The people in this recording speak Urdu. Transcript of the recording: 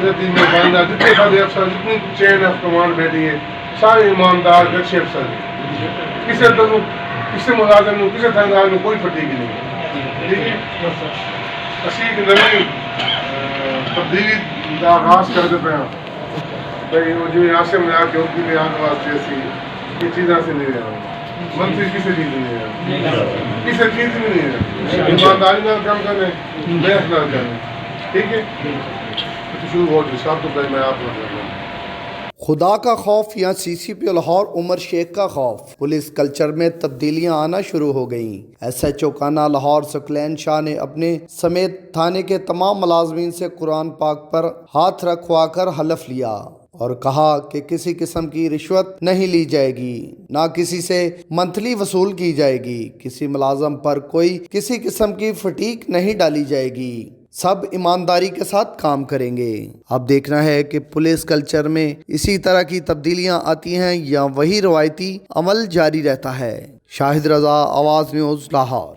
قدرتی میدان جتنے سارے افسر جتنی چین آف کمانڈ بیٹھی ہے سارے ایماندار اچھے افسر ہیں. کسی ملازم کو کسی تھاندار کو کوئی فٹیگ نہیں. ٹھیک ہے اسی ایک نئی تبدیلی کا آغاز کرتے پہ بھائی وہ جو عاصم نے آ کے ان کی بیان واسطے اسی یہ چیزاں سے نہیں رہا منتری کسی چیز نہیں رہا کسی چیز بھی نہیں رہا ایمانداری نہ کام کرنے محنت نہ کرنے. ٹھیک ہے شروع ہو جائے سب تو پہلے میں آپ کو خدا کا خوف یا سی سی پی لاہور عمر شیخ کا خوف. پولیس کلچر میں تبدیلیاں آنا شروع ہو گئیں. ایس ایچ او کانا لاہور سکلین شاہ نے اپنے سمیت تھانے کے تمام ملازمین سے قرآن پاک پر ہاتھ رکھوا کر حلف لیا اور کہا کہ کسی قسم کی رشوت نہیں لی جائے گی، نہ کسی سے منتھلی وصول کی جائے گی، کسی ملازم پر کوئی کسی قسم کی فٹیک نہیں ڈالی جائے گی، سب ایمانداری کے ساتھ کام کریں گے. اب دیکھنا ہے کہ پولیس کلچر میں اسی طرح کی تبدیلیاں آتی ہیں یا وہی روایتی عمل جاری رہتا ہے. شاہد رضا، آواز نیوز، لاہور.